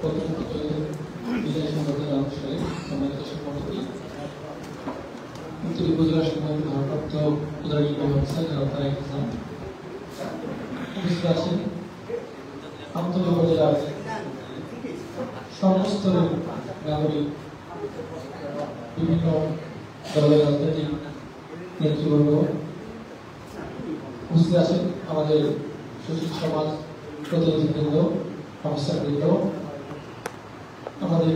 প্রথম বিদায় সংবর্ধনা অনুষ্ঠানে সম্মানিত সভাপতি উত্তর উপজেলা সম্মানিত ভারপ্রাপ্ত উপজেলা নির্বাহী অফিসার জনাব তারেক হাসান উপস্থিত আছেন। আমতলী উপজেলার সর্বস্তরের নাগরিক, বিভিন্ন দলের রাজনৈতিক নেতৃবৃন্দ উপস্থিত আছেন। আমাদের সুশীল সমাজ প্রতিনিধিবৃন্দ, অফিসারবৃন্দ, আমাদের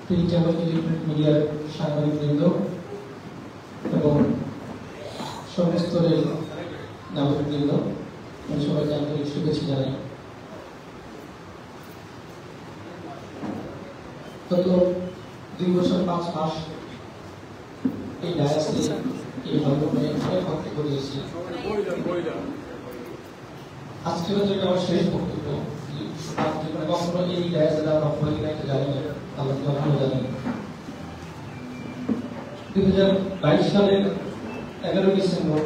প্রিন্ট এবং ইলেকট্রনিক মিডিয়ার সাংবাদিকবৃন্দ এবং সর্বস্তরের নাগরিকবৃন্দ, আমি সবাইকে আন্তরিক শুভেচ্ছা জানাই। গত 2 বছর 5 মাস এই ডায়াসে এই ভবনে অনেক বক্তব্য দিয়েছি। আজকে যেটা আমার শেষ বক্তব্য, কখনো এই ডায়াসে যাওয়ার অপরাধী নাকি জানি না, আল্লাহ কখনো জানি না। 2022 সালের 11 ডিসেম্বর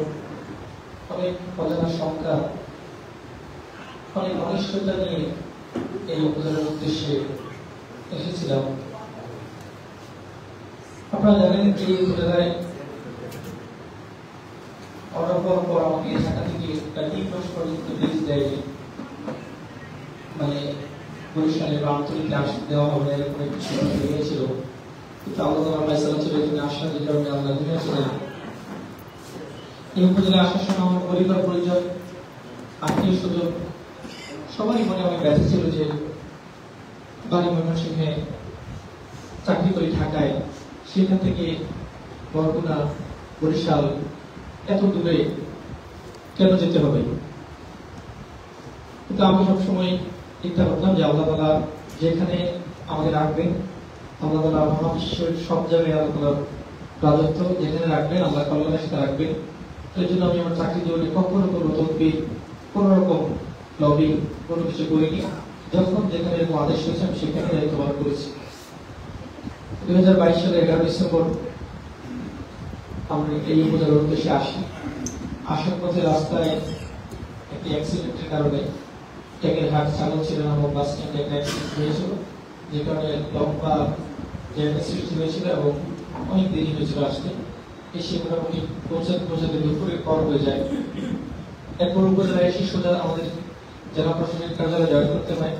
অনেক অজানা সংখ্যা, অনেক অনিশ্চয়তা নিয়ে এই উপজেলার উদ্দেশ্যে এসেছিলাম। আপনারা জানেন এই উপজেলায় অর্ডার পাওয়ার পর আমাকে ঢাকা থেকে 3 মাস পর্যন্ত লিজ দেয়নি, মানে বরিশালে বা আমতলীতে আসতে দেওয়া হবে না, এরকম একটু সিদ্ধান্ত নিয়েছিল। কিন্তু আল্লাহ তাআলার ফায়সালা ছিল, এখানে আসার যে কারণে আল্লাহ দিয়েছিলেন। এই উপজেলায় আসার সময় আমার পরিবার পরিজন, আত্মীয় স্বজন সবারই মনে অনেক ব্যথা ছিল যে বাড়ি ময়মনসিংহে, চাকরি করি ঢাকায়, সেখান থেকে বরগুনা, বরিশাল এত দূরে কেন যেতে হবে। কিন্তু আমি সবসময় চিন্তা করতাম যে আল্লাহ তাআলা যেখানে আমাদের রাখবেন, আল্লাহ তাআলা মহাবিশ্বের সব জায়গায় আল্লাহ তাআলার রাজত্ব যেখানে রাখবেন, আল্লাহ কল্যাণের সাথে রাখবেন। এই জন্য আমি আমার চাকরি জীবনে কখনো কোনো তদবির, কোন রকম লবি, কোনো কিছু করিনি। যখন যেখানে এরকম আদেশ হয়েছে আমি সেখানে দায়িত্ব পালন করেছি। 2022 সালের 11 ডিসেম্বর আমরা এই উপজেলার উদ্দেশ্যে আসি। আসার পথে রাস্তায় একটি অ্যাক্সিডেন্টের কারণে টেকেরহাট ছাগলছিলা নামক বাস স্ট্যান্ডে একটা অ্যাক্সিডেন্ট হয়েছিল, যে কারণে লম্বা জ্যামের সৃষ্টি হয়েছিল এবং অনেক দেরি হয়েছিল আসতে। এসে মোটামুটি পৌঁছাতে দুপুরের পর হয়ে যায়। এরপর উপজেলায় এসে সোজা আমাদের জেলা প্রশাসনিক কার্যালয়ে জয়েন করতে হয়।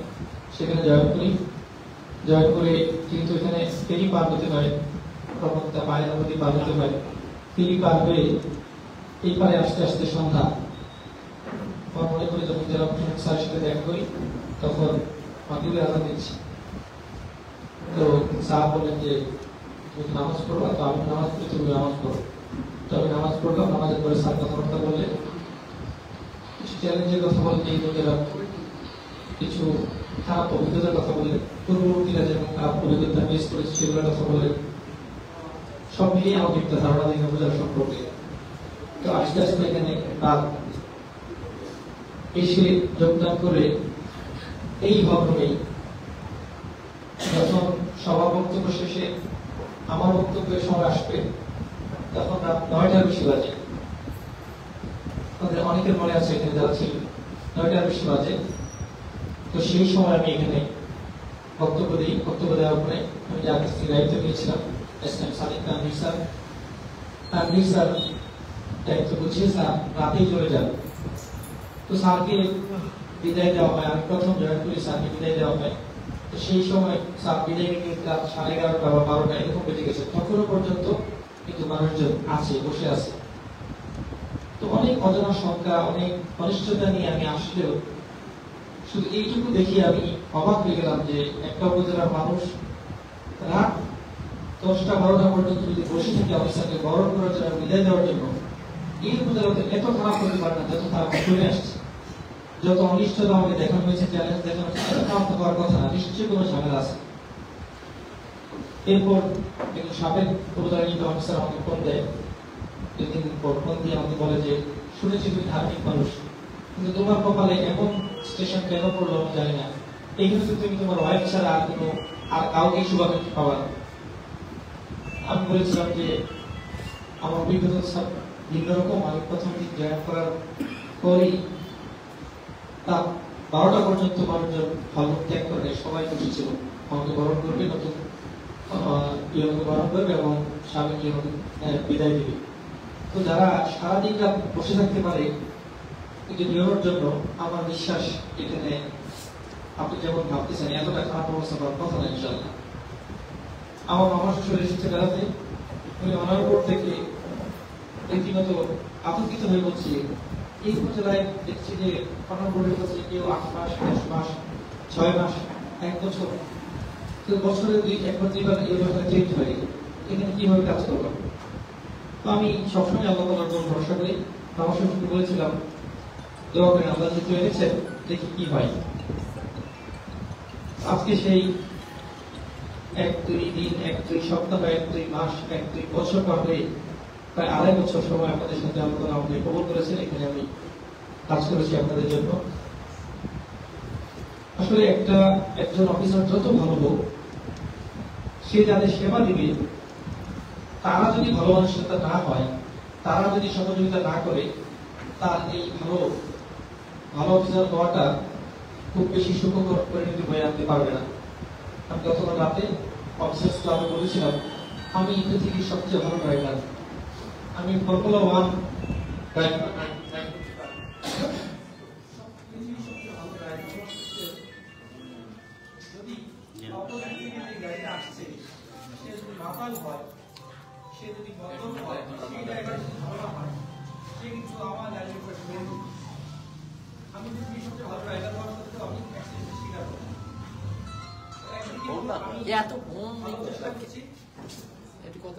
সেখানে জয়েন করি। জয়েন করে কিন্তু এখানে ফেরি পার হতে হয়, প্রবক্তা পায়রা নদী পার হতে হয়। ফেরি পার হয়ে এই পারে আসতে আসতে সন্ধ্যা। আমার মনে করি যখন জেলা প্রশাসক স্যারের সাথে দেখা করি তখন মাগরিবের আজান দিচ্ছি। তো স্যার বললেন যে তুমি নামাজ পড়বা, তো আমি নামাজ পড়ি, তুমি নামাজ পড়ো। তো আমি নামাজ পড়লাম। নামাজের পরে স্যার কথাবার্তা বললেন, কিছু চ্যালেঞ্জের কথা বললেন, এই লোকেরা কিছু খারাপ অভিজ্ঞতার কথা বললেন, পূর্ববর্তীরা যেমন খারাপ অভিজ্ঞতা ফেস করেছে সেগুলোর কথা বললেন। সব মিলিয়ে আমাকে একটা ধারণা দিন উপজেলা সম্পর্কে। তো আস্তে আস্তে এখানে রাত এসে যোগদান করে এই ভবনেই যখন সভা বক্তব্য শেষে আমার বক্তব্যের সময় আসবে তখন রাত 9টার বেশি বাজে। আমাদের অনেকের মনে আছে এখানে যারা ছিল, 9টার বেশি বাজে। তো সেই সময় আমি এখানে বক্তব্য দিই। বক্তব্য দেওয়ার পরে আমি যার কাছ থেকে দায়িত্ব নিয়েছিলাম এসএম সাদিক তানভীর স্যার দায়িত্ব বুঝিয়ে স্যার রাতেই চলে যান। তো স্যারকে বিদায় দেওয়া হয়। আমি প্রথম জয়েন করি, স্যারকে বিদায় দেওয়া হয়। তো সেই সময় স্যার বিদায় নিতে রাত 11:30 বা 12টা এরকম বেজে গেছে। তখনও পর্যন্ত কিন্তু মানুষজন আছে, বসে আছে। তো অনেক অজানা সংখ্যা, অনেক অনিশ্চয়তা নিয়ে আমি আসলেও শুধু এইটুকু দেখি আমি অবাক হয়ে গেলাম যে একটা উপজেলার মানুষ রাত 10টা-12টা পর্যন্ত যদি বসে থাকে অফিসারকে বরণ করার জন্য, বিদায় দেওয়ার জন্য, এই উপজেলাতে এত খারাপ হতে পারে না যত খারাপ চলে আসছে। যত অনিশ্চয়তা আমাকে দেখানো হয়েছে, চ্যালেঞ্জ দেখানো হয়েছে, এত খারাপ হওয়ার কথা না, নিশ্চয়ই কোনো ঝামেলা আছে। এরপর একজন সাবেক উপজেলা নির্বাহী অফিসার আমাকে ফোন দেয়। 2 দিন পর ফোন দিয়ে আমাকে বলে যে শুনেছি তুমি ধার্মিক মানুষ, কিন্তু তোমার কপালে এমন স্টেশন কেন পড়লো আমি জানি না। এইখানে তো তুমি তোমার ওয়াইফ ছাড়া আর কাউকে শুভাকাঙ্ক্ষী পাবা না। আমি বলেছিলাম যে আমার অভিজ্ঞতা সব ভিন্ন রকম। আমি প্রথম দিন জয়েন করার পরই তার 12টা পর্যন্ত মানুষজন হলরুম ত্যাগ করে সবাই খুশি ছিল, আমাকে বরণ করবে, নতুন ইয়নকে বরণ করবে এবং স্বামী ইয়নকে বিদায় দিবে। তো যারা সারাদিন রাত বসে থাকতে পারে কিন্তু ইয়নোর জন্য, আমার বিশ্বাস এখানে আপনি যেমন ভাবতেছেন এতটা খারাপ অবস্থা করার কথা না ইনশাআল্লাহ। আমার মামা শ্বশুর এসেছে বেড়াতে, উনি অনারপুর থেকে রীতিমত আতঙ্কিত হয়ে বলছি, এই উপজেলায় দেখছি যে অনারপুরের কাছে কেউ 8 মাস 10 মাস 6 মাস 1 বছর, তো বছরে একবার দুইবার এই ব্যবস্থা চেঞ্জ হয়, এখানে কিভাবে কাজ করবো? তো আমি সবসময় আল্লাহ তাআলার উপর ভরসা করি। মামা শ্বশুরকে বলেছিলাম দোয়া করেন, আল্লাহ যেহেতু এনেছেন দেখি কি হয়। আজকে সেই 1-2 দিন 1-2 সপ্তাহ 1-2 মাস 1-2 বছর পার হয়ে প্রায় 2.5 বছর সময় আপনাদের সাথে আলোচনা আমাকে কবুল করেছেন, এখানে আমি কাজ করেছি আপনাদের জন্য। আসলে একজন অফিসার যত ভালো হোক, সে যাদের সেবা দিবে তারা যদি ভালো মানুষতা না হয়, তারা যদি সহযোগিতা না করে, তার এই ভালো অফিসার হওয়াটা খুব বেশি সুখকর পরিণতি বয়ে আনতে পারবে না। আমি গতকাল রাতে অফিসার্স ক্লাবে বলেছিলাম আমি পৃথিবীর সবচেয়ে ভালো ড্রাইভার, আমি ফর্মুলা 1 ড্রাইভার, যদি অপোজিট থেকে যে গাড়িটা আসছে সে যদি মাতাল হয়, সে যদি বদল হয়, সেই ড্রাইভার যদি ভালো না হয়, সে কিন্তু আমার গাড়ির উপরে ঢেলে দিবে। আমি যদি সবচেয়ে ভালো ড্রাইভার হওয়ার সত্ত্বেও আমি অ্যাক্সিডেন্টের শিকার হব।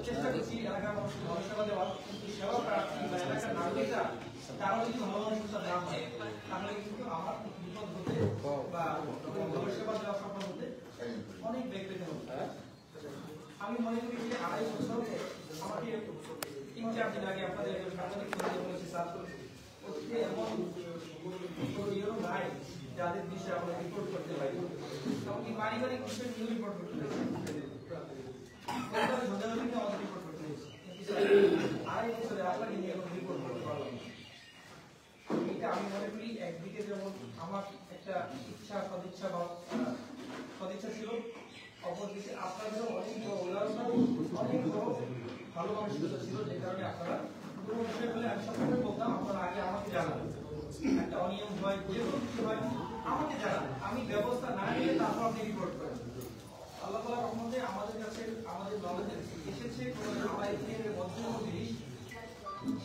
চেষ্টা করছি এলাকার মানুষকে ভালো সেবা দেওয়ার, কিন্তু সেবা প্রার্থী বা এলাকার নাগরিকরা তারা যদি ভালো মানুষটা না হয়, তাহলে কিন্তু আমার বিপদ হতে বা ভালো সেবা দেওয়া সফল হতে অনেক বেগ পেতে হবে। আমি মনে করি যে 2.5 বছর আমাকে 3-4 দিন আগে আপনাদের সাংবাদিক বলেছি স্যার, এমন নাই যাদের বিষয়ে আমরা রিপোর্ট করতে পারি, এমনকি পারিবারিক বিষয়ে নিয়ে রিপোর্ট করতে পারি, আমাদের রিপোর্ট করতে হয়েছে। 2.5 বছরে আপনাকে নিয়ে এখন রিপোর্ট করতে পারলাম না। এটা আমি মনে করি একদিকে যেমন আমার একটা ইচ্ছা সদিচ্ছা বা সদিচ্ছা ছিল, অপরদিকে আপনাদেরও অনেক অনেক বড় ভালো মানসিকতা ছিল, যে কারণে আপনারা কোনো বিষয় বলে আমি সবসময় বলতাম আপনারা আগে আমাকে জানাবেন, একটা অনিয়ম হয় যে কোনো কিছু হয় আমাকে জানাবেন, আমি ব্যবস্থা না নিলে তারপর আপনি রিপোর্ট করেন। আল্লাহ তাআলার রহমতে আমাদের কাছে আমাদের নলেজে এসেছে কোনো আমার এর মধ্যে জিনিস,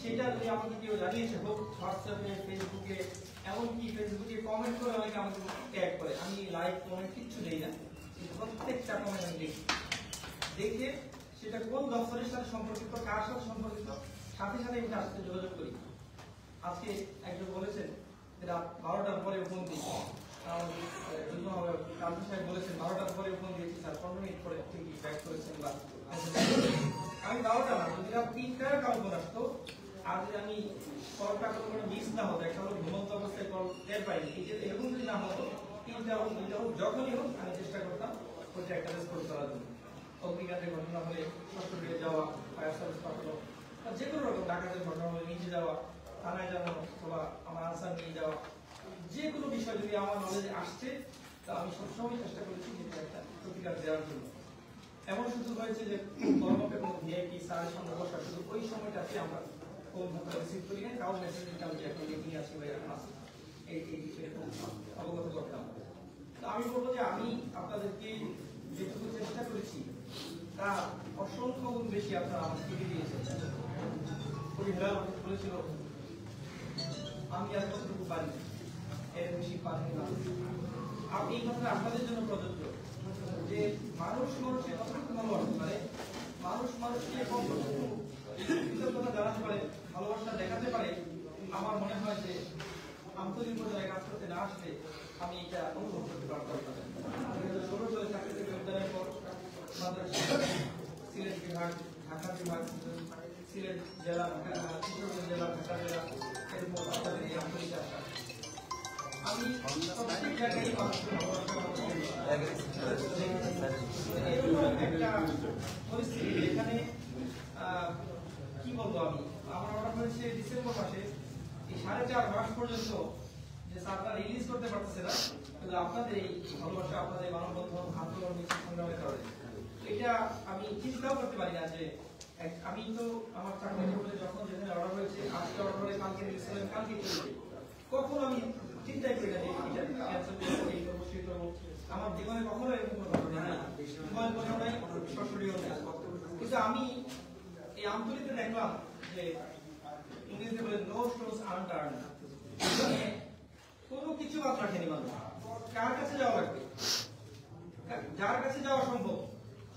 সেটা যদি আমাকে কেউ জানিয়েছে, হোক হোয়াটসঅ্যাপে, ফেসবুকে, এমনকি ফেসবুকে কমেন্ট করে অনেকে আমাকে ট্যাগ করে, আমি লাইক কমেন্ট কিচ্ছু দেই না, প্রত্যেকটা কমেন্ট আমি দেখে সেটা কোন দপ্তরের সাথে সম্পর্কিত, কার সাথে সম্পর্কিত, সাথে সাথে আমি তার সাথে যোগাযোগ করি। আজকে একজন বলেছেন রাত 12টার পরে ফোন দিয়েছি, কাজী সাহেব বলেছেন 12টার পরে ফোন দিয়েছি স্যার, 15 মিনিট পরে ঠিকই ব্যাক করেছেন। বা আমি 12টা না, যদি রাত 3টার কাল ফোন আসতো, আর যদি আমি কলটা কোনো মিস না হতো, একটা হলো ঘুমন্ত অবস্থায় কল টের পাইনি, এরকম যদি না হতো, 3টা হোক 2টা হোক যখনই হোক আমি চেষ্টা করতাম ওইটা একটা রেসপন্স করার জন্য। অগ্নিকাণ্ডের ঘটনা হলে সরকারে যাওয়া, ফায়ার সার্ভিস পাঠানো, যে কোনো রকম ডাকাতের ঘটনা হলে নিচে যাওয়া, থানায় জানানো অথবা আমার আনসার নিয়ে যাওয়া, যে কোনো বিষয় যদি আমার নলেজে আসছে তা আমি সবসময় চেষ্টা করেছি যে একটা প্রতিকার দেওয়ার জন্য। এমন সুযোগ হয়েছে যে কর্মকে কোনো ভিআইপি স্যারের সঙ্গে বসা, শুধু ওই সময়টাতে আমরা ফোন রিসিভ করি না, কারণ মেসেজ দিতাম যে এখন মিটিং আছে বা এরকম আছে, এই এরকম অবগত করতাম। তো আমি বলবো যে আমি আপনাদেরকে যেটুকু চেষ্টা করেছি তা অসংখ্য গুণ বেশি আপনারা আমাকে দিয়েছেন। কবি হেলাল বলেছিল আমি আর কতটুকু পারি, এর বেশি পারি না। আর এই কথাটা আপনাদের জন্য প্রযোজ্য যে মানুষ মানুষের কতটুকু ভালোবাসতে পারে, মানুষ মানুষকে কতটুকু কৃতজ্ঞতা জানাতে পারে, ভালোবাসা দেখাতে পারে। আমার মনে হয় যে আন্তরিক পর্যায়ে কাজ করতে না আসলে আমি এটা অনুভব করতে পারতাম না। 2016 সালে চাকরি থেকে উদ্ধারের পর সিলেট বিভাগ, ঢাকা বিভাগ, সিলেট জেলা, কিশোরগঞ্জ জেলা, ঢাকা জেলা, এরপর আপনাদের এই আন্তরিক আশা আমি প্রত্যেক জায়গায় একটা পরিস্থিতি এখানে কি বলবো, আমি আমার অর্ডার হয়েছে ডিসেম্বর মাসে, এই 4.5 মাস পর্যন্ত যে স্যারটা রিলিজ করতে পারতেছে না, কিন্তু আপনাদের এই ভালোবাসা, আপনাদের মানববন্ধন, আন্দোলন, সংগ্রামের কারণে এটা আমি চিন্তাও করতে পারি না যে আমি তো আমার চাকরি করতে যখন যেখানে অর্ডার হয়েছে, আজকে অর্ডার হলে কালকে রিলিজ কালকে চলে কখন আমি চিন্তাই করি না যে এটা ক্যান্সেল করবো, এই করবো, সেই করবো। আমার জীবনে কখনো এরকম কোনো ঘটনা নাই, মোবাইল ফোনেও নাই, সরাসরিও নাই। কিন্তু আমি এই আন্তরিকতা দেখলাম যে ইংরেজিতে বলে নো স্টোনস আনটার্ন, মানে কোনো কিছু বাদ রাখেনি মানুষ। কার কাছে যাওয়া লাগবে, যার কাছে যাওয়া সম্ভব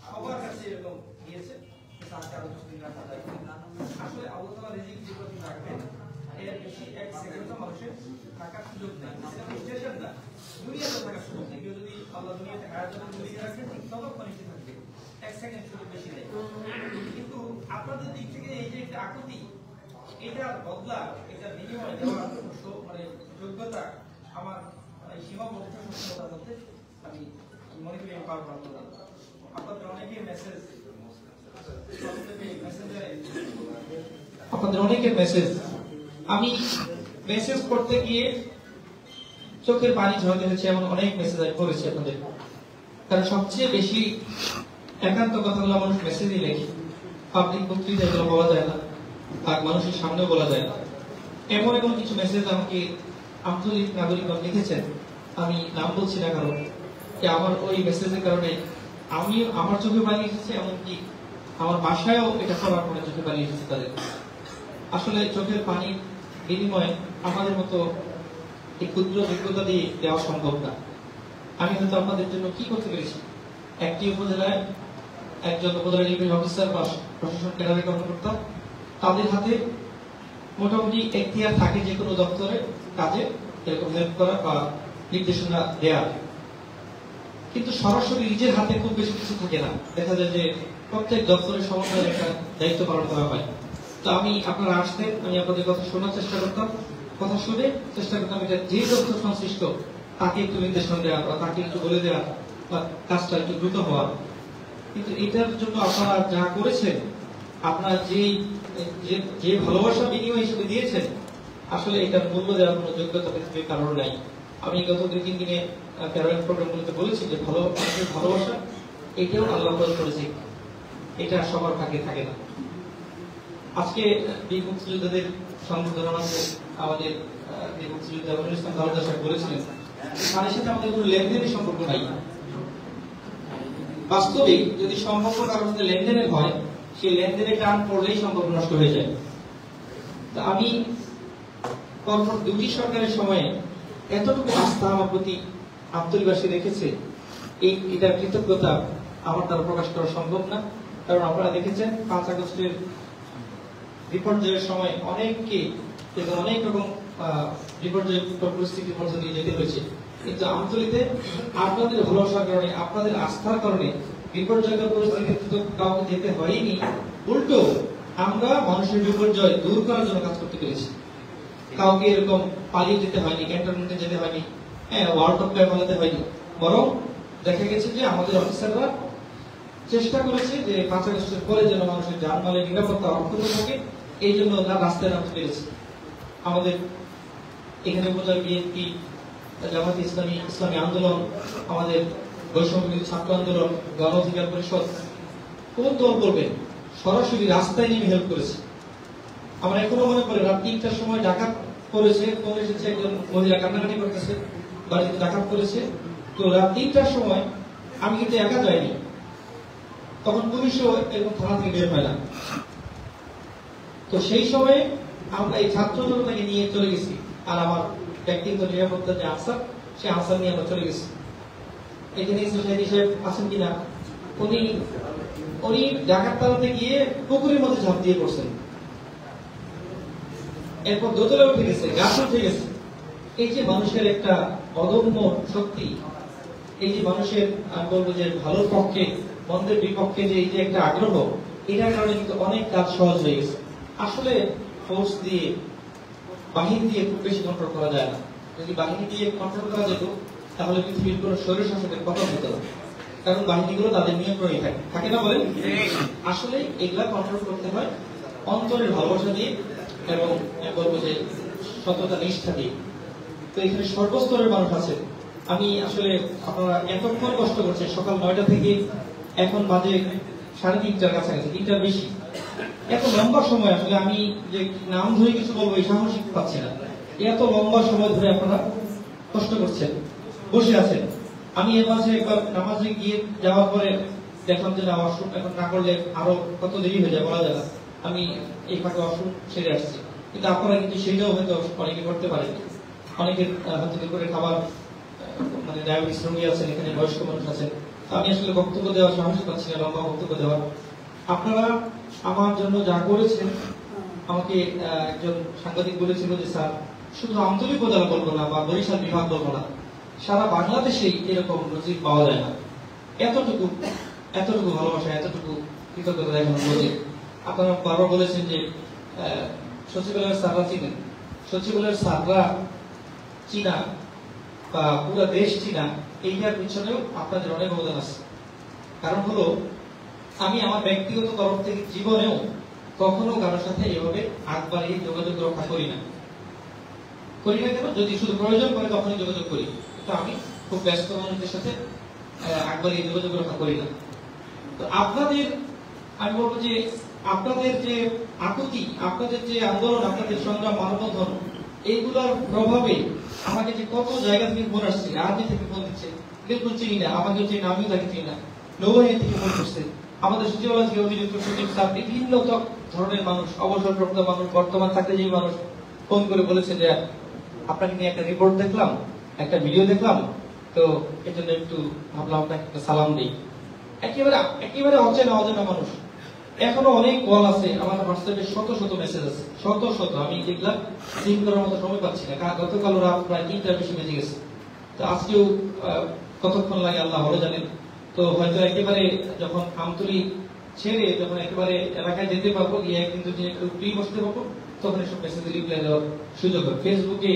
সবার কাছে এরকম গিয়েছে। আসলে আল্লাহ তাআলা রিজিক যে প্রতি রাখবেন এর বেশি এক সেকেন্ডও মানুষের থাকার সুযোগ নেই, স্টেশন না, দুনিয়াতে থাকার সুযোগ নেই। কেউ যদি আল্লাহ দুনিয়াতে হায়াত যখন দুনিয়া রাখেন ঠিক ততক্ষণ এসে থাকবে, এক সেকেন্ড সুযোগ বেশি নেই। কিন্তু আপনাদের দিক থেকে এই যে একটা আকুতি, এটার বদলা, এটার বিনিময় দেওয়ার মানে যোগ্যতা আমার সীমাবদ্ধ সক্ষমতার মধ্যে আমি মনে করি আমি পারবো না। আপনাদের অনেকের মেসেজ, আপনাদের অনেকের মেসেজ, আমি মেসেজ করতে গিয়ে চোখের পানি ঝরাতে হয়েছে, এমন অনেক মেসেজ আমি করেছি আপনাদের। কারণ সবচেয়ে বেশি একান্ত কথাগুলো মানুষ মেসেজই লেখে, পাবলিক বক্তৃতা এগুলো বলা যায় না, আর মানুষের সামনেও বলা যায় না। এমন এমন কিছু মেসেজ আমাকে আন্তরিক নাগরিকগণ লিখেছেন, আমি নাম বলছি না কারণ আমার ওই মেসেজের কারণে আমি আমার চোখে পানি এসেছে, এমনকি আমার বাসায়ও এটা করার পরে চোখে পানি এসেছে তাদের। আসলে চোখের পানির বিনিময়ে আমাদের মতো এই ক্ষুদ্র যোগ্যতা দিয়ে দেওয়া সম্ভব না। আমি হয়তো আপনাদের জন্য কি করতে পেরেছি, একটি উপজেলায় একজন উপজেলা নির্বাহী অফিসার বা প্রশাসন ক্যাডারে কর্মকর্তা, তাদের হাতে মোটামুটি এখতিয়ার থাকে যে কোনো দপ্তরে কাজে এরকম হেল্প করা বা নির্দেশনা দেওয়া, কিন্তু সরাসরি নিজের হাতে খুব বেশি কিছু থাকে না। দেখা যায় যে প্রত্যেক দপ্তরের সমন্বয়ের একটা দায়িত্ব পালন করা হয়। তো আমি আপনারা আসতেন, আমি আপনাদের কথা শোনার চেষ্টা করতাম, কথা শুনে চেষ্টা করতাম এটা যে দপ্তর সংশ্লিষ্ট তাকে একটু নির্দেশনা দেওয়া বা তাকে একটু বলে দেওয়া বা কাজটা একটু দ্রুত হওয়া। কিন্তু এটার জন্য আপনারা যা করেছেন, আপনারা যে ভালোবাসা বিনিময় হিসেবে দিয়েছেন, আসলে এটার মূল্য দেওয়ার কোনো যোগ্যতা পৃথিবীর কারণ নাই। আমি গত 2-3 দিনে প্যারাল প্রোগ্রামগুলোতে বলেছি যে ভালোবাসা এটাও আল্লাহ করেছে, এটা সবার ভাগ্যে থাকে না। আজকে বীর মুক্তিযোদ্ধাদের সংবর্ধনা মাসে আমাদের বীর মুক্তিযোদ্ধা আমিনুল ইসলাম তালুকদার সাহেব বলেছিলেন তাদের সাথে আমাদের কোনো লেনদেনের সম্পর্ক নাই। বাস্তবে যদি সম্পর্ক কারোর সাথে লেনদেনের হয়, সেই লেনদেনে টান পড়লেই সম্পর্ক নষ্ট হয়ে যায়। তা আমি পরপর 2টি সরকারের সময়ে এতটুকু আস্থা আমার প্রতি আন্তরিকবাসী রেখেছে, এটার কৃতজ্ঞতা আমার দ্বারা প্রকাশ করা সম্ভব না। কারণ আপনারা দেখেছেন 5 আগস্টের বিপর্যয়ের সময় অনেককে অনেক রকম বিপর্যয় পরিস্থিতির মধ্যে দিয়ে যেতে হয়েছে, কিন্তু আন্তরিকতে আপনাদের ভালোবাসার কারণে, আপনাদের আস্থার কারণে বিপর্যয়ের পরিস্থিতিতে তো কাউকে যেতে হয়নি, উল্টো আমরা মানুষের বিপর্যয় দূর করার জন্য কাজ করতে পেরেছি। কাউকে এরকম পালিয়ে যেতে হয়নি, ক্যান্টনমেন্টে যেতে হয়নি, ওয়ার্ল্ড কাপ পালাতে হয়নি, বরং দেখা গেছে যে আমাদের অফিসাররা চেষ্টা করেছে যে 5 আগস্টের পরে যেন মানুষের জানমালের নিরাপত্তা অক্ষুণ্ণ থাকে, এই জন্য রাস্তায় নামতে পেরেছে। আমাদের এখানে উপজেলা বিএনপি, জামাত ইসলামী, ইসলামী আন্দোলন, আমাদের বৈষম্য ছাত্র আন্দোলন, গণ অধিকার পরিষদ, কোন দল করবেন, সরাসরি রাস্তায় নেমে হেল্প করেছে। আমরা এখনো মনে করি রাত 3টার সময় ডাকাত করেছে, ফোন এসেছে একজন মহিলা কান্নাকাটি করতেছে, বাড়িতে ডাকাত করেছে। তো রাত 3টার সময় আমি কিন্তু একা যাইনি, তখন পুলিশও এরকম থানা থেকে বের হয় না। তো সেই সময়ে আমরা এই ছাত্র জনতাকে নিয়ে চলে গেছি, আর আমার ব্যক্তিগত নিরাপত্তা যে আনসার, সে আনসার নিয়ে আমরা চলে গেছি। এখানে সোসাইটি সাহেব আছেন কিনা, উনি ডাকাত তাড়াতে গিয়ে পুকুরের মধ্যে ঝাঁপ দিয়ে পড়ছেন, এরপর দোতলায় উঠে গেছে, গাছ উঠে গেছে। এই যে মানুষের একটা অদম্য শক্তি, এই যে মানুষের আমি বলবো যে ভালোর পক্ষে মন্দের বিপক্ষে যে এই যে একটা আগ্রহ, এটার কারণে কিন্তু অনেক কাজ সহজ হয়ে গেছে। আসলে ফোর্স দিয়ে, বাহিনী দিয়ে খুব বেশি কন্ট্রোল করা যায় না। যদি বাহিনী দিয়ে কন্ট্রোল করা যেত তাহলে পৃথিবীর কোন স্বৈর শাসকের কথা হতো না, কারণ বাহিনীগুলো তাদের নিয়ন্ত্রণে থাকে না বলেন। আসলে এগুলা কন্ট্রোল করতে হয় অন্তরের ভালোবাসা দিয়ে এবং বলবো যে সততা নিষ্ঠা দিয়ে। তো এখানে সর্বস্তরের মানুষ আছে। আমি আসলে আপনারা এতক্ষণ কষ্ট করছেন, সকাল 9টা থেকে এখন বাজে 3:30টার কাছাকাছি, 3টার বেশি। এত লম্বা সময় আসলে আমি যে নাম ধরে কিছু বলবো এই সাহস পাচ্ছি না। এত লম্বা সময় ধরে আপনারা কষ্ট করছেন, বসে আছেন। আমি এর মাঝে একবার নামাজে গিয়ে যাওয়ার পরে দেখলাম যে না, ওয়াশরুম এখন না করলে আরো কত দেরি হয়ে যায় বলা যায় না। আমি এই ফাঁকে ওয়াশরুম সেরে আসছি, কিন্তু আপনারা কিন্তু সেটাও হয়তো অনেকে করতে পারেন। অনেকের হয়তো দুপুরে খাবার, মানে ডায়াবেটিস রোগী আছেন, এখানে বয়স্ক মানুষ আছেন। আমি আসলে বক্তব্য দেওয়ার সাহস পাচ্ছি না, লম্বা বক্তব্য দেওয়ার। আপনারা আমার জন্য যা করেছেন, আমাকে একজন সাংবাদিক বলেছিল যে স্যার শুধু আমতলী উপজেলা বলবো না বা বরিশাল বিভাগ বলবো না, সারা বাংলাদেশেই এরকম নজির পাওয়া যায় না। এতটুকু এতটুকু ভালোবাসা, এতটুকু কৃতজ্ঞতা দেখানো নজির। আপনারা বারবার বলেছেন যে সচিবালয়ের স্যাররা চিনেন, সচিবালয়ের স্যাররা চীনা বা পুরো দেশ চীনা, এইটার পিছনেও আপনাদের অনেক অবদান আছে। কারণ হলো, আমি আমার ব্যক্তিগত তরফ থেকে জীবনেও কখনো কারোর সাথে এভাবে হাত বাড়িয়ে যোগাযোগ রক্ষা করি না কেন, যদি শুধু প্রয়োজন পড়ে তখনই যোগাযোগ করি। তো আমি খুব ব্যস্ত মানুষদের সাথে হাত বাড়িয়ে যোগাযোগ রক্ষা করি না। তো আপনাদের, আমি বলবো যে আপনাদের যে আকুতি, আপনাদের যে আন্দোলন, আপনাদের সংগ্রাম, মানববন্ধন, এইগুলোর প্রভাবে আমাকে যে কত জায়গা থেকে ফোন আসছে, আর্মি থেকে ফোন দিচ্ছে, বিলকুল চিনি না, আমাকে চিনি না, আমিও তাকে চিনি না, নৌবাহিনী থেকে ফোন করছে, আমাদের সচিবালয় থেকে অভিযুক্ত সচিব স্যার, বিভিন্ন ধরনের মানুষ, অবসরপ্রাপ্ত মানুষ, বর্তমান চাকরিজীবী মানুষ ফোন করে বলেছে যে আপনাকে নিয়ে একটা রিপোর্ট দেখলাম, একটা ভিডিও দেখলাম, তো এই জন্য একটু ভাবলাম আপনাকে একটা সালাম দিই। একেবারে অচেনা মানুষ। এখনো অনেক কল আছে, আমার হোয়াটসঅ্যাপে শত শত মেসেজ আছে, শত শত। আমি দেখলাম সিম করার মতো সময় পাচ্ছি না। গতকাল রাত প্রায় 3টার বেশি বেজে গেছে। তো আজকেও কতক্ষণ লাগে আল্লাহ ভালো জানেন। তো হয়তো একেবারে যখন আমতলী ছেড়ে যখন একেবারে এলাকায় যেতে পারবো, গিয়ে একদিন দুদিন একটু ফ্রি বসতে পারবো, তখন এসব মেসেজে রিপ্লাই দেওয়ার সুযোগ হবে। ফেসবুকে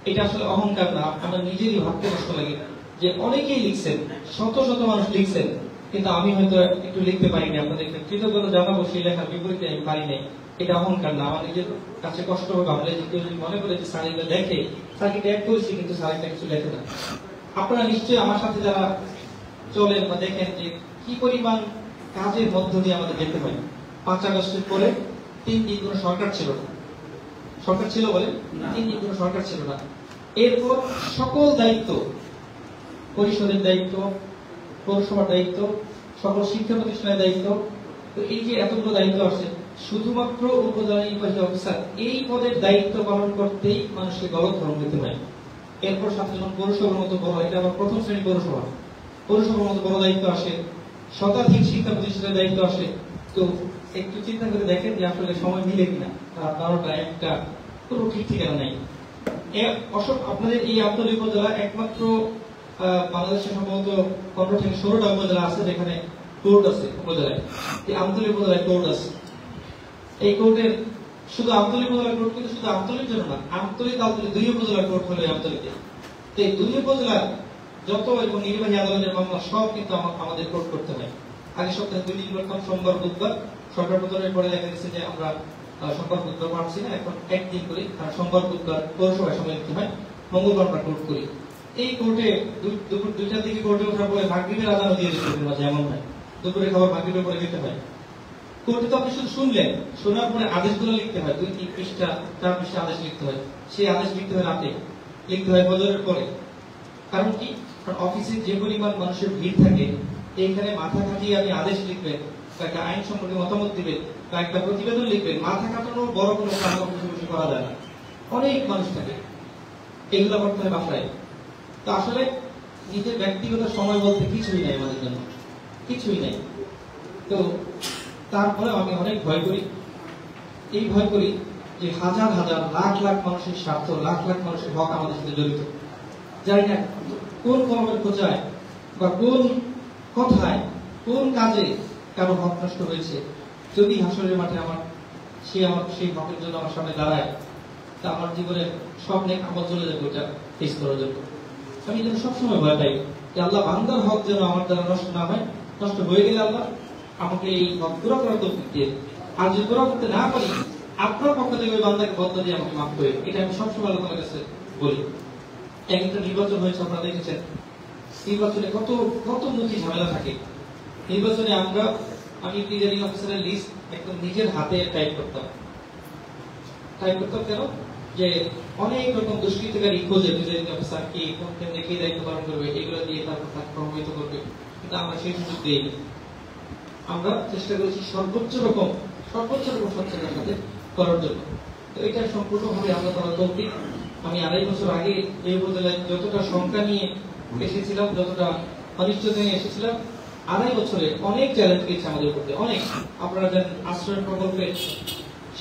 এটা আসলে অহংকার না, আমার নিজেরই ভাবতে কষ্ট লাগে যে অনেকেই লিখছেন, শত শত মানুষ লিখছেন, কিন্তু আমি হয়তো একটু লিখতে পারিনি, আপনাদেরকে কৃতজ্ঞতা জানাবো সেই লেখার বিপরীতে আমি পারি নাই। এটা অহংকার না, আমার নিজের কাছে কষ্ট হবে। আমরা যে কেউ যদি মনে করে যে স্যার এগুলো দেখে, স্যারকে ট্যাগ করেছি কিন্তু স্যার এটা কিছু লেখে না। আপনারা নিশ্চয়ই আমার সাথে যারা চলেন বা দেখেন যে কি পরিমাণ কাজের মধ্য দিয়ে আমাদের যেতে হয়। 5 আগস্টের পরে 3 দিন কোনো সরকার ছিল না, সরকার ছিল বলে 3 দিন কোনো সরকার ছিল না। এরপর সকল দায়িত্ব, পরিষদের দায়িত্ব, পৌরসভার দায়িত্ব, সকল শিক্ষা প্রতিষ্ঠানের দায়িত্ব, তো এই যে এতগুলো দায়িত্ব আসে, শুধুমাত্র উপজেলা নির্বাহী অফিসার এই পদের দায়িত্ব পালন করতেই মানুষকে গলত ধর্ম দিতে হয়। এরপর সাথে যখন পৌরসভার মতো বড়, এটা আবার প্রথম শ্রেণী পৌরসভার মতো বড় দায়িত্ব আসে, শতাধিক শিক্ষা প্রতিষ্ঠানের দায়িত্ব আসে। তো একটু চিন্তা করে দেখেন যে আসলে সময় মিলে কিনা, 12টা 1টা কোনো ঠিক ঠিকানা নাই। আপনাদের এই আমতলী উপজেলা একমাত্র বাংলাদেশের সম্ভবত 15 থেকে 16টা উপজেলা আছে যেখানে কোর্ট আছে উপজেলায়। এই আমতলী উপজেলায় কোর্ট আছে। এই কোর্টের শুধু আমতলী উপজেলার কোর্ট, কিন্তু শুধু আমতলীর জন্য না, আমতলী তালতলী 2 উপজেলার কোর্ট হলো আমতলীতে। তো এই 2 উপজেলার যত এবং নির্বাহী আদালতের মামলা সব কিন্তু আমাদের কোর্ট করতে হয়। আগে সপ্তাহে 2 দিন করতাম, সোমবার বুধবার। সরকার পতনের পরে দেখা গেছে যে আমরা সোমবার বুধবার পারছি না, এখন একদিন করি। আর সোমবার বুধবার পৌরসভায় সময় দিতে হয়, মঙ্গলবার আমরা কোর্ট করি। এই কোর্টে দুপুর 2টার দিকে কোর্টে ওঠার পরে মাগরিবের আজানও দিয়ে দিতে হয়, যেমন হয় দুপুরে খাবার মাগরিবের পরে দিতে হয়। কোর্টে তো আপনি শুধু শুনলেন, শোনার পরে আদেশগুলো লিখতে হয়, 2-3 পৃষ্ঠা 4 পৃষ্ঠা আদেশ লিখতে হয়। সেই আদেশ লিখতে হয় রাতে, লিখতে হয় ফজরের পরে। কারণ কি? কারণ অফিসে যে পরিমাণ মানুষের ভিড় থাকে, এইখানে মাথা খাটিয়ে আপনি আদেশ লিখবেন, একটা আইন সম্পর্কে মতামত দিবেন, বা একটা প্রতিবেদন লিখবেন, মাথা কাটানো বড় কোনো কাজ বসে করা যায় না। অনেক মানুষ থাকে, এগুলো করতে হয় বাসায়। তো আসলে নিজের ব্যক্তিগত সময় বলতে কিছুই নাই আমাদের জন্য, কিছুই নাই। তো তারপরে আমি অনেক ভয় করি, এই ভয় করি যে হাজার হাজার লাখ লাখ মানুষের স্বার্থ, লাখ লাখ মানুষের হক আমাদের সাথে জড়িত। জানি না কোন কর্মের খোঁজায় বা কোন কথায়, কোন কাজে কারো হক নষ্ট হয়েছে। যদি হাসরের মাঠে সেই হকের জন্য আমার সামনে দাঁড়ায়, তা আমার জীবনের সব নেক আমল চলে যাবে ওটা ফেস করার জন্য। আমি যেন সবসময় ভয় পাই যে আল্লাহ বান্দার হক যেন আমার দ্বারা নষ্ট না হয়, নষ্ট হয়ে গেলে আল্লাহ আমাকে এই হক পুরো করার তৌফিক দিয়ে, আর যদি পুরো করতে না পারি আপনার পক্ষ থেকে ওই বান্দাকে বদলা দিয়ে আমাকে মাফ করে। এটা আমি সবসময় আল্লাহর কাছে বলি। একটা নির্বাচন হয়েছে, আপনারা দেখেছেন নির্বাচনে কত কত মুখী ঝামেলা থাকে। নির্বাচনে আমি প্রিজাইডিং অফিসারের লিস্ট একদম নিজের হাতে টাইপ করতাম কেন, যে অনেক রকম দুষ্কৃতিকারী খোঁজে প্রিজাইডিং অফিসার কে কোন কেন্দ্রে কে দায়িত্ব পালন করবে, এগুলো দিয়ে তারপর তাকে প্রভাবিত করবে, কিন্তু আমরা সেই সুযোগ দিইনি। আমরা চেষ্টা করেছি সর্বোচ্চ রকম স্বচ্ছতার সাথে করার জন্য। তো এটা সম্পূর্ণভাবে আমরা তারা তৌফিক। আমি 2.5 বছর আগে এই উপজেলায় যতটা সংখ্যা নিয়ে এসেছিলাম, যতটা অনিশ্চয়তা নিয়ে এসেছিলাম, 2.5 বছরে অনেক চ্যালেঞ্জ পেয়েছে আমাদের উপরে, অনেক। আপনারা জানেন আশ্রয় প্রকল্পে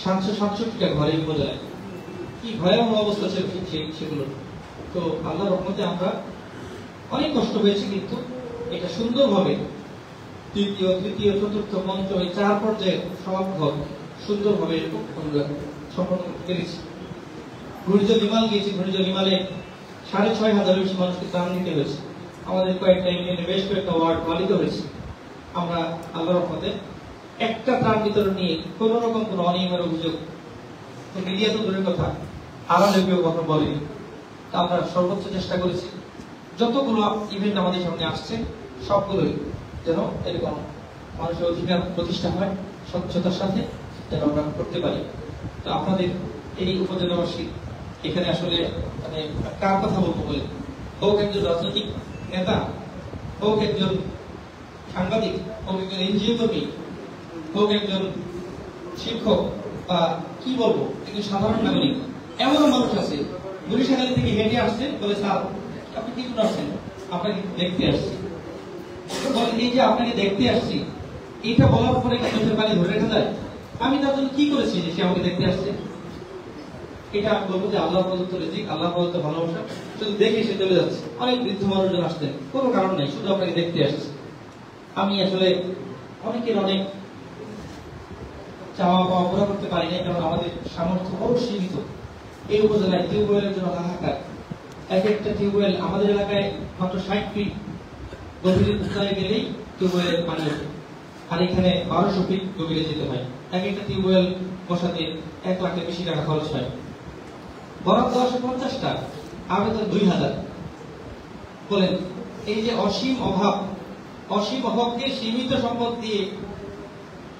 767টা ঘরে উপজেলায় কি ভয়াবহ অবস্থা ছিল সেগুলো। তো আল্লাহর রহমতে আমরা অনেক কষ্ট হয়েছে, কিন্তু এটা সুন্দরভাবে দ্বিতীয়, তৃতীয়, চতুর্থ, পঞ্চম, এই 4 পর্যায়ে সমাপ্ত সুন্দরভাবে আমরা সম্পন্ন করতে পেরেছি। ঘূর্ণিঝড় নিমাল গিয়েছি, ঘূর্ণিঝড় নিমালে 6,500 বেশি মানুষকে ত্রাণ দিতে হয়েছে। আমাদের কয়েকটা ইউনিয়নে বেশ কয়েকটা ওয়ার্ড পালিত হয়েছে। আমরা আল্লাহর রহমতে একটা ত্রাণ বিতরণ নিয়ে কোন রকম কোন অনিয়মের অভিযোগ মিডিয়া তো দূরের কথা, আড়ালে কেউ কখনো বলেনি। আমরা সর্বোচ্চ চেষ্টা করেছি যতগুলো ইভেন্ট আমাদের সামনে আসছে সবগুলোই যেন এরকম মানুষের অধিকার প্রতিষ্ঠা হয় স্বচ্ছতার সাথে, যেন আমরা করতে পারি। তো আপনাদের এই উপজেলাবাসী এখানে আসলে মানে কার কথা বলবো বলে, হোক একজন রাজনৈতিক নেতা, হোক একজন সাংবাদিক, হোক একজন এনজিও কর্মী, হোক একজন শিক্ষক, বা কি বলবো একজন সাধারণ নাগরিক, এমনও মানুষ আছে বরিশাল থেকে হেঁটে আসছেন, বলে স্যার আপনি কি করে আসছেন? আপনাকে দেখতে আসছি। এই যে আপনাকে দেখতে আসছি, এটা বলার পরে কি চোখের পানি ধরে রাখা যায়? আমি তার জন্য কি করেছি যে সে আমাকে দেখতে আসছে? এটা বলবো যে আল্লাহ প্রদত্ত রিজিক, আল্লাহ প্রদত্ত ভালোবাসা। শুধু দেখে সে চলে যাচ্ছে। অনেক বৃদ্ধ মানুষজন আসতেন, কোনো কারণ নেই, শুধু আপনাকে দেখতে আসছে। আমি আসলে অনেকের অনেক চাওয়া পাওয়া পুরো করতে পারি না, কারণ আমাদের সামর্থ্য বড় সীমিত। এই উপজেলায় টিউবওয়েলের জন্য হাহাকার। এক একটা টিউবওয়েল আমাদের এলাকায় মাত্র 60 ফিট গভীরে উত্তরে গেলেই টিউবওয়েলের পানি ওঠে, আর এখানে 1200 ফিট গভীরে যেতে হয়। এক একটা টিউবওয়েল বসাতে 1 লাখের বেশি টাকা খরচ হয়। বরাদ্দ আসে 50টা, আবেদন 2000। বলেন এই যে অসীম অভাবকে সীমিত সম্পদ দিয়ে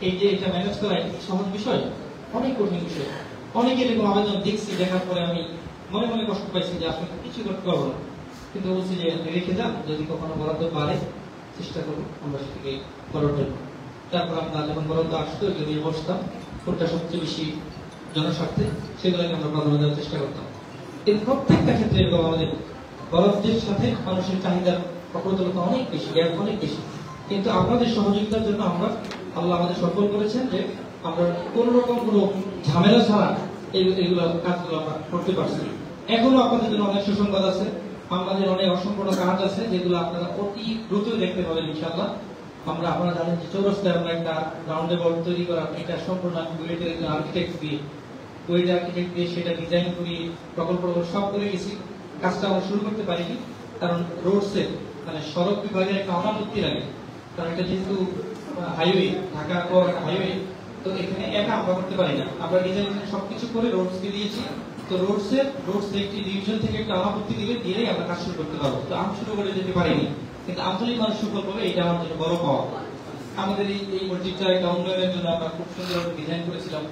এই যে এটা ম্যানেজ করা সহজ বিষয়? অনেক কঠিন বিষয়। অনেকে এরকম আবেদন দেখছি, দেখার পরে আমি মনে মনে কষ্ট পাইছি যে আসলে কিছু করতে পারবো না, কিন্তু বলছি যে রেখে যান, যদি কখনো বরাদ্দ পারে চেষ্টা করবো আমরা সেটাকে করার জন্য। তারপর আমরা যখন বরাদ্দ আসতো এগুলো নিয়ে বসতাম, কোনটা সবচেয়ে বেশি জনস্বার্থে সেগুলোকে আমরা প্রাধান্য দেওয়ার চেষ্টা করতাম। এর প্রত্যেকটা ক্ষেত্রে এরকম আমাদের বরাদ্দের সাথে মানুষের চাহিদার প্রবলতা অনেক বেশি, গ্যাপ অনেক বেশি, কিন্তু আপনাদের সহযোগিতার জন্য আমরা আল্লাহ আমাদের সফল করেছেন যে আমরা কোন রকম কোনো ঝামেলা ছাড়া এইগুলো কাজগুলো আমরা করতে পারছি। এখনো আপনাদের জন্য অনেক সুসংবাদ আছে, আমাদের অনেক অসম্পূর্ণ কাজ আছে যেগুলো আপনারা অতি দ্রুত দেখতে পাবেন ইনশাআল্লাহ। আপনারা জানেন যে চৌরাস্তায় আমরা একটা রাউন্ডেবল তৈরি করা, এটা সম্পূর্ণ কুয়েটের একজন আর্কিটেক্ট দিয়ে সেটা ডিজাইন করি, প্রকল্প সব করে গেছি। কাজটা আমরা শুরু করতে পারিনি, কারণ রোডসে মানে সড়ক বিভাগের একটা অনাপত্তি লাগে, কারণ এটা যেহেতু হাইওয়ে, ঢাকা হাইওয়ে, তো এখানে একা আমরা করতে পারি না। আমরা ডিজাইন সবকিছু করে রোডসকে দিয়েছি। তো রোডস একটি ডিভিশন থেকে একটা অনাপত্তি দিলেই আমরা কাজ শুরু করতে পারবো। তো আমি শুরু করে যেতে পারিনি, কিন্তু আঞ্চলিক মানুষ সুফল পাবে, এটা আমার জন্য বড় পাওয়া। আমাদের এই মসজিদটা একটা উন্নয়নের জন্য আমরা খুব সুন্দর ডিজাইন করেছিলাম,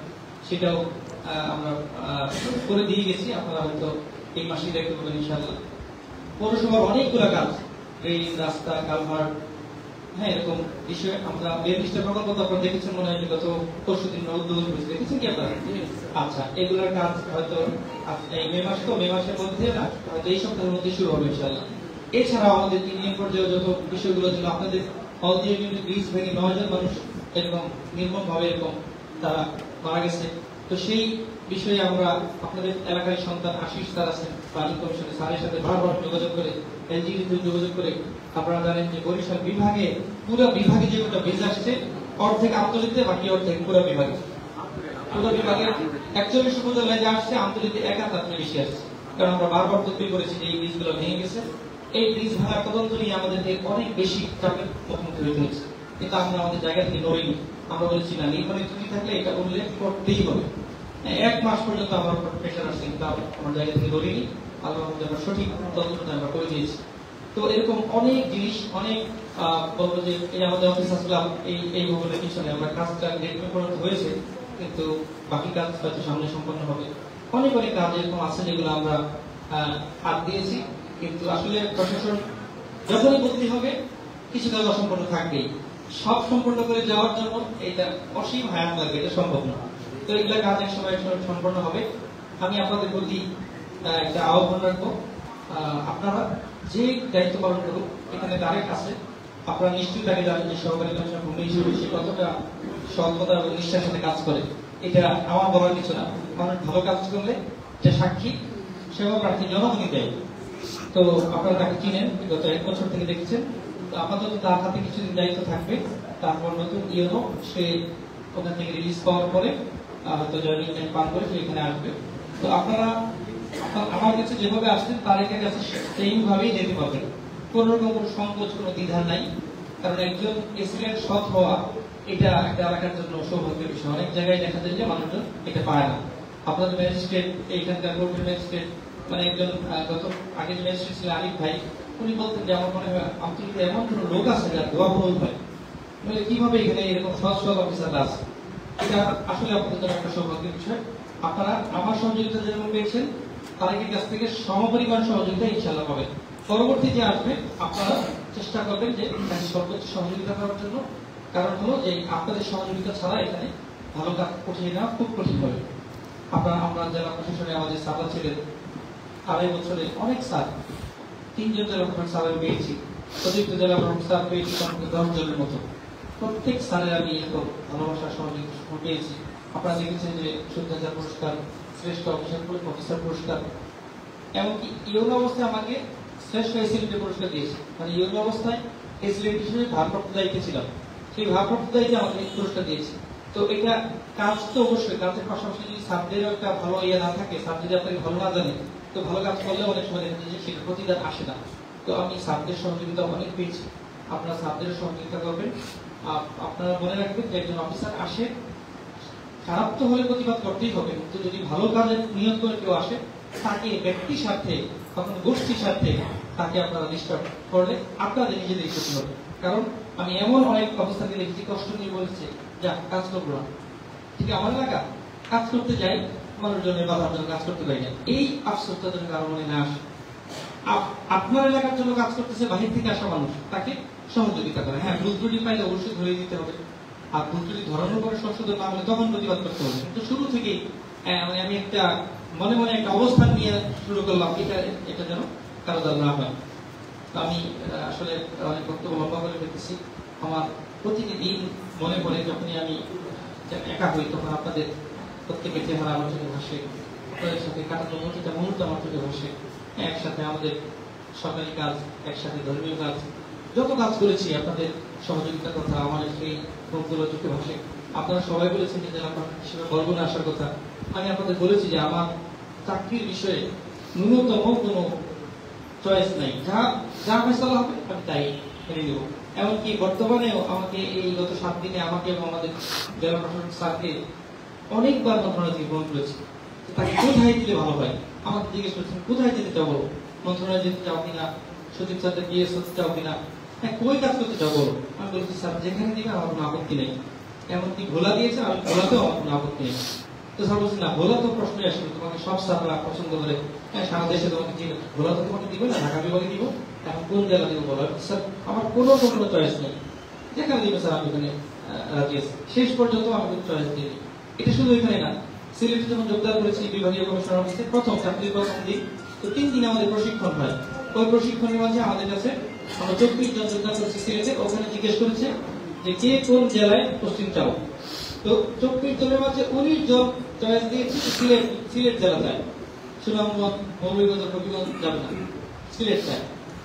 সেটাও আমরা করে দিয়ে গেছি। আপনারা হয়তো এই মাসে দেখতে পাবেন ইনশাআল্লাহ। পৌরসভার অনেকগুলো কাজ, ট্রেন, রাস্তা, কালভার্ট, হ্যাঁ এরকম বিষয়ে আমরা 42টা প্রকল্প তো আপনারা দেখেছেন মনে হয়, গত পরশুদিন উদ্বোধন করেছি, দেখেছেন কি আপনারা? আচ্ছা, এগুলোর কাজ হয়তো এই মে মাসের মধ্যে না, হয়তো এই সপ্তাহের মধ্যে শুরু হবে ইনশাআল্লাহ। এছাড়াও আমাদের ইউনিয়ন পর্যায়ে যত বিষয়গুলো ছিল, আপনাদের হলদিয়া ইউনিয়নের ব্রিজ ভেঙে 9 জন মানুষ এরকম নির্মম ভাবে এরকম তারা মারা গেছে। তো সেই বিষয়ে আমরা আপনাদের এলাকার সন্তান আশিস স্যার আছেন, প্ল্যানিং কমিশনের স্যারের সাথে বারবার যোগাযোগ করে, এলজিডিতে যোগাযোগ করে, আপনারা জানেন যে বরিশাল বিভাগে, পুরো বিভাগে যে একটা বীজ আসছে, অর্ধেক আন্তর্জাতিক, বাকি অর্ধেক পুরো বিভাগে। পুরো বিভাগের 41 উপজেলায় যা আসছে, আন্তর্জাতিক 1 বেশি আসছে, কারণ আমরা বারবার তদবির করেছি যে এই বীজগুলো ভেঙে গেছে। এই ব্রিজ ভাঙার তদন্ত নিয়ে আমাদেরকে অনেক বেশি চাপের মুখোমুখি হতে হচ্ছে, কিন্তু আমরা আমাদের জায়গা থেকে নড়িনি। আমরা বলেছি না, নির্মাণের ত্রুটি থাকলে এটা উল্লেখ করতেই হবে। 1 মাস পর্যন্ত আমার প্রেশার আসছে, কিন্তু আমার জায়গা থেকে নড়িনি। আল্লাহ আমরা সঠিক তদন্ত আমরা করে দিয়েছি। তো এরকম অনেক জিনিস, অনেক বলবো যে এই আমাদের অফিস আসলে এই ভবনের পিছনে আমরা কাজটা গ্রেড করা হয়েছে, কিন্তু বাকি কাজ হয়তো সামনে সম্পন্ন হবে। অনেক অনেক কাজ এরকম আছে যেগুলো আমরা হাত দিয়েছি, কিন্তু আসলে প্রশাসন যখনই বদলি হবে কিছু কাজ অসম্পূর্ণ থাকবেই। সব সম্পূর্ণ করে যাওয়ার জন্য এটা অসীম হায়াত লাগবে, এটা সম্ভব না। তো এগুলা কাজ এক সময় সম্পন্ন হবে। আমি আপনাদের প্রতি একটা আহ্বান রাখবো, আপনারা যে দায়িত্ব পালন করুন, এখানে ডাইরেক্ট আছে, আপনারা নিশ্চয়ই তাকে জানেন যে সহকারী কমিশনার ভূমি হিসেবে সে কতটা সততা এবং নিষ্ঠার সাথে কাজ করে। এটা আমার বলার কিছু না, মানুষ ভালো কাজ করলে যে সাক্ষী সেবা প্রার্থী জনগণই দেয়। তো আপনারা তাকে চিনেন, গত 1 বছর থেকে দেখছেন। তো আপাতত তার হাতে কিছুদিন দায়িত্ব থাকবে, তারপর নতুন ইউনো সে ওখান থেকে রিলিজ পাওয়ার পরে হয়তো জয়নিং টাইম পার করে সে এখানে আসবে। তো আপনারা আমার কাছে যেভাবে আসছেন তারেকের কাছে সেইম ভাবেই যেতে পারবেন, কোন রকম কোনো সংকোচ, কোনো দ্বিধা নাই। কারণ একজন এসিডেন্ট সৎ হওয়া এটা একটা এলাকার জন্য সৌভাগ্যের বিষয়। অনেক জায়গায় দেখা যায় যে মানুষজন এটা পায় না। আপনাদের ম্যাজিস্ট্রেট, এইখানকার কোর্টের ম্যাজিস্ট্রেট, মানে একজন গত আগের ম্যাজিস্ট্রেট ছিলেন আরিফ ভাই, উনি বলতেন যে আমার মনে হয় আন্তর্জাতিক এমন কোন লোক আছে যার দোয়া ভুল হয়, মানে কিভাবে এখানে এরকম সৎ সৎ অফিসাররা আছে। এটা আসলে আপনাদের জন্য একটা সৌভাগ্যের বিষয়। আপনারা আমার সহযোগিতা যেমন পেয়েছেন, তারেকের কাছ থেকে সমপরিমাণ সহযোগিতা ইনশাআল্লাহ পাবেন। পরবর্তী যে আসবে আপনারা চেষ্টা করবেন যে তাকে সর্বোচ্চ সহযোগিতা করার জন্য। কারণ হলো যে আপনাদের সহযোগিতা ছাড়া এখানে ভালো কাজ কঠিন না, খুব কঠিন হবে। আমরা জেলা প্রশাসনে আমাদের সাদা ছিলেন 2.5 বছরে অনেক স্যার, 3 জন জেলা প্রশাসক স্যার পেয়েছি, অতিরিক্ত জেলা প্রশাসক স্যার পেয়েছি 10 জনের মতো। প্রত্যেক স্যারের আমি এত ভালোবাসার সহযোগিতা পেয়েছি। আপনারা দেখেছেন যে শুদ্ধাচার পুরস্কার, শ্রেষ্ঠ অফিসার পুরস্কার, এমনকি ইউনো অবস্থায় আমাকে শ্রেষ্ঠ এসিলেন্টের পুরস্কার দিয়েছে। মানে ইউনো অবস্থায় এসিলেন্ট হিসেবে ভারপ্রাপ্ত দায়িত্বে ছিলাম, সেই ভারপ্রাপ্ত দায়িত্বে আমাকে পুরস্কার দিয়েছে। তো এটা কাজ তো অবশ্যই, কাজের পাশাপাশি যদি সাবজেক্টের একটা ভালো ইয়ে না থাকে, সাবজেক্ট আপনাকে ভালো না জানে, তো ভালো কাজ করলে অনেক সময় দেখা যায় যে সেটা প্রতিদান আসে না। তো আমি সাবজেক্ট সহযোগিতা অনেক পেয়েছি, আপনারা সাবজেক্টের সহযোগিতা করবেন। আপনারা মনে রাখবেন যে একজন অফিসার আসে, খারাপ তো হলে প্রতিবাদ করতেই হবে, কিন্তু যদি ভালো কাজের নিয়ত করে কেউ আসে, তাকে ব্যক্তির স্বার্থে, তখন গোষ্ঠীর স্বার্থে তাকে আপনারা ডিস্টার্ব করলে আপনাদের নিজেদের ক্ষতি হবে। কারণ আমি এমন অনেক অবস্থাকে দেখেছি কষ্ট নিয়ে বলছে যা কাজ করবো না, ঠিক আমার এলাকা কাজ করতে যাই, মানুষজনের বাধার জন্য কাজ করতে পারি না, এই আফসোসটা যেন কারো মনে না আসে। আপনার এলাকার জন্য কাজ করতেছে বাহির থেকে আসা মানুষ, তাকে সহযোগিতা করে। হ্যাঁ, ভুল ত্রুটি পাইলে অবশ্যই ধরে দিতে হবে, আর ভুল ত্রুটি ধরানোর পরে সংশোধন না হলে তখন প্রতিবাদ করতে হবে। কিন্তু শুরু থেকেই মানে আমি একটা মনে মনে একটা অবস্থান নিয়ে শুরু করলাম, এটা যেন কারো দ্বারা না হয়। আমি আসলে অনেক বক্তব্য লম্বা করে ফেলতেছি। আমার প্রতিটি দিন মনে পড়ে যখনই আমি একা হই, তখন আপনাদের প্রত্যেকের চেহারা আমার চোখে ভাসে, আপনাদের সাথে কাটানো প্রতিটা মুহূর্ত আমার চোখে ভাসে। একসাথে আমাদের সরকারি কাজ, একসাথে ধর্মীয় কাজ, যত কাজ করেছি আপনাদের সহযোগিতার কথা আমাদের সেই মুখগুলো চোখে ভাসে। আপনারা সবাই বলেছেন যে জেলা প্রশাসক হিসেবে বরগুনা আসার কথা। আমি আপনাদের বলেছি যে আমার চাকরির বিষয়ে ন্যূনতম কোনো চয়েস নাই, যা যা ফেসলা হবে আমি তাই মেনে নেব। এমনকি বর্তমানেও আমাকে এই গত 7 দিনে আমাকে এবং আমাদের জেলা প্রশাসক স্যারকে অনেকবার মন্ত্রণালয় থেকে ফোন করেছি, তাকে কোথায় দিলে ভালো হয়। আমাকে জিজ্ঞেস করছেন কোথায় যেতে চাও, মন্ত্রণালয়ে যেতে চাও কিনা, সচিব স্যারদের গিয়ে হতে চাও কিনা, হ্যাঁ কই কাজ করতে চাও বলো। আমি বলছি স্যার যেখানে দিবে আমার কোনো আপত্তি নেই, এমনকি ভোলা দিয়েছে, আমি ভোলাতেও আমার কোনো আপত্তি নেই। তো স্যার বলছি না, ভোলা তো প্রশ্নই আসবে, তোমাকে সব স্যাররা পছন্দ করে, হ্যাঁ সারা দেশে তোমাকে দিবে, ভোলা তো তোমাকে দিবে না, ঢাকা বিভাগে দিব, এখন কোন জেলা দিব বলো। স্যার আমার কোনো চয়েস নেই, যেখানে দিবে স্যার আমি ওখানে রাজি আছি। শেষ পর্যন্ত আমি কোনো চয়েস দিই। এটা শুধু এখানে না, সিলেটে যখন যোগদান করেছি বিভাগীয় কমিশনার অফিসে প্রথম চাকরির প্রথম দিন, তো 3 দিন আমাদের প্রশিক্ষণ হয়। ওই প্রশিক্ষণের মাঝে আমাদের কাছে আমরা 34 জন যোগদান করেছি সিলেটে। ওখানে জিজ্ঞেস করেছে যে কে কোন জেলায় পোস্টিং চাও, তো 34 জনের মাঝে 19 জন চয়েস দিয়েছে সিলেট জেলা চায়, সুনামগঞ্জ, মৌলভীবাজার, ফকিরগঞ্জ যাবে না, সিলেট চায়।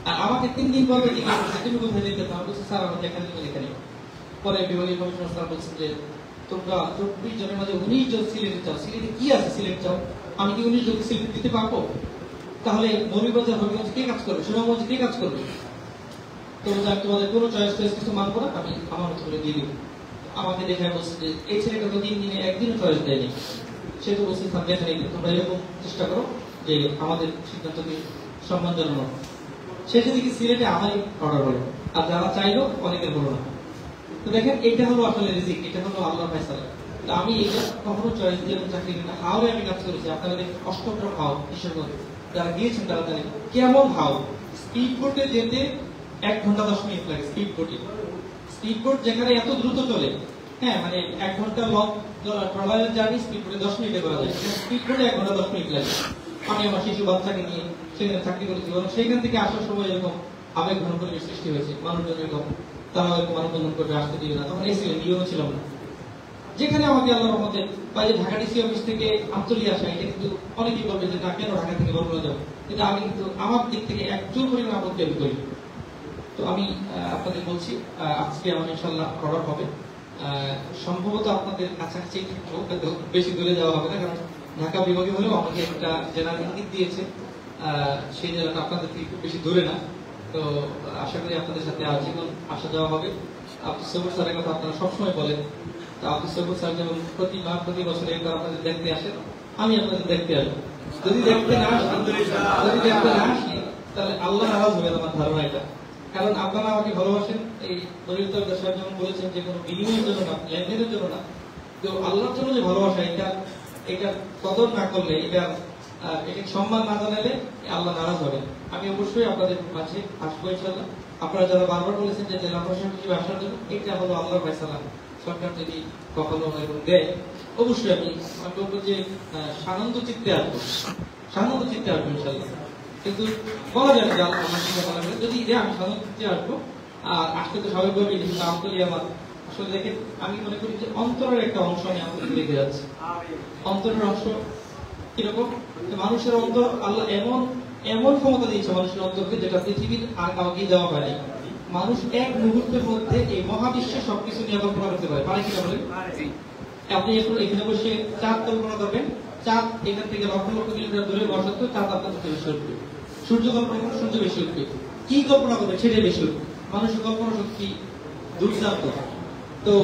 আর আমাকে 3 দিন পরে জিজ্ঞেস করছে তুমি কোথায় যেতে চাও, আমি বলছি স্যার আমার যেখানে যেখানে। পরে বিভাগীয় কমিশনার স্যার বলছেন যে তোমরা 34 জনের মাঝে 19 জন সিলেটে চাও, সিলেটে কি আছে সিলেট চাও, আমি কি 19 জন সিলেট দিতে পারবো? তাহলে মৌলভীবাজার, ফকিরগঞ্জ কে কাজ করবে, সুনামগঞ্জ কে কাজ করবে? তো আমি তোমাদের কোনো চয়েস কিছু মানবো না, আমি আমার মতো করে দিয়ে দিব। আমাকে দেখে বলছে যে এই ছেলেটা তো 3 দিনে একদিনও চয়েস দেয়নি, সে তো বলছে স্যার দেখে তোমরা এরকম চেষ্টা করো যে আমাদের সিদ্ধান্তকে সম্মান জানানো। শেষের দিকে সিলেটে আমারই অর্ডার হলো, আর যারা চাইলো অনেকের হলো না। তো দেখেন এটা হলো আসলে রিজিক, এটা হলো আল্লাহর ফয়সালা। তো আমি এটা কখনো চয়েস দিয়ে চাকরি করি না। হাওড়ে আমি কাজ করেছি, আপনারা দেখেন অষ্টগ্রাম হাও কিশোরগঞ্জ, যারা গিয়েছেন তারা জানেন কেমন হাও। স্পিড বোটে যেতে 1 ঘন্টা 10 মিনিট লাগে। স্পিড বোটে, স্পিড বোট যেখানে এত দ্রুত চলে, হ্যাঁ মানে 1 ঘন্টা লং ট্রলারের জার্নি স্পিড বোটে 10 মিনিটে করা যায়, স্পিড বোটে 1 ঘন্টা 10 মিনিট লাগে। আমি আমার শিশু বাচ্চাকে নিয়ে সেখানে চাকরি করেছি, এবং সেইখান থেকে আসার সময় এরকম আবেগ ঘন পরিবেশ সৃষ্টি হয়েছে। মানুষজন এরকম তারা হয়তো মানববন্ধন করবে, আসতে দিবে না, তখন এসে নিয়েও ছিলাম না। যেখানে আমাকে আল্লাহর রহমতে বাইরে ঢাকা ডিসি অফিস থেকে আমতলী আসা, এটা কিন্তু অনেকেই বলবে যে না কেন ঢাকা থেকে বর্ণনা যাবো, কিন্তু আমি কিন্তু আমার দিক থেকে একচুল পরিমাণ আপত্তি আমি করি। তো আমি আপনাদের বলছি আজকে আমার ইনশাল্লাহ অর্ডার হবে, সম্ভবত আপনাদের কাছাকাছি বেশি দূরে যাওয়া হবে না, কারণ ঢাকা বিভাগে হলেও আমাকে একটা জেলার ইঙ্গিত দিয়েছে, সেই জেলাটা আপনাদের থেকে খুব বেশি দূরে না। তো আশা করি আপনাদের সাথে আজীবন আসা যাওয়া হবে। আব্দুল সবুর স্যারের কথা আপনারা সবসময় বলেন, তো আব্দুল সবুর স্যার যেমন প্রতি বছর একবার আপনাদের দেখতে আসেন, আমি আপনাদের দেখতে আসবো। যদি দেখতে না আসি তাহলে আল্লাহ নারাজ হবে আমার ধারণা এটা। কারণ আপনারা আমাকে ভালোবাসেন, এই দলিল তরফদার সাহেব যেমন বলেছেন যে কোনো বিনিময়ের জন্য না, লেনদেনের জন্য না, তো আল্লাহর জন্য যে ভালোবাসা, এটা কদর না করলে, এটা সম্মান না জানালে আল্লাহ নারাজ হবেন। আমি অবশ্যই আপনাদের মাঝে আসবো ইনশাআল্লাহ। আপনারা যারা বারবার বলেছেন যে জেলা প্রশাসক হিসেবে আসার জন্য, এটা হলো আল্লাহর ফয়সালা। সরকার যদি কখনো দেয়, অবশ্যই আমি বলবো যে সানন্দ চিত্তে আসবো, ইনশাআল্লাহ। কিন্তু বলা যায় যে আমার চিন্তা করা হবে যদি আমি সানন্দ চিত্তে আসবো, আর আসতে তো স্বাভাবিকভাবে আমতলী আমার আসলে দেখেন, আমি মনে করি যে অন্তরের একটা অংশ আমি আমতলী দেখে যাচ্ছি। অন্তরের অংশ কিরকম, মানুষের অন্তর আল্লাহ এমন ক্ষমতা দিয়েছে মানুষের অন্তরকে, যেটা পৃথিবীর আর কাউকে দেওয়া হয় না। মানুষ এক মুহূর্তের মধ্যে এই মহাবিশ্বে সবকিছু নিয়ে কল্পনা করতে পারে, পারে কিনা বলেন? আপনি এখন এখানে বসে চাঁদ কল্পনা করবেন, চাঁদ এখান থেকে লক্ষ লক্ষ কিলোমিটার দূরে বসা তো চাঁদ আপনার কাছে বেশি উঠবে। সূর্য কল্পনা করুন, সূর্য বেশি উঠবে। কি কল্পনা করবে সেটাই বেশি উঠবে। মানুষের কল্পনা শক্তি দুর্দান্ত। তো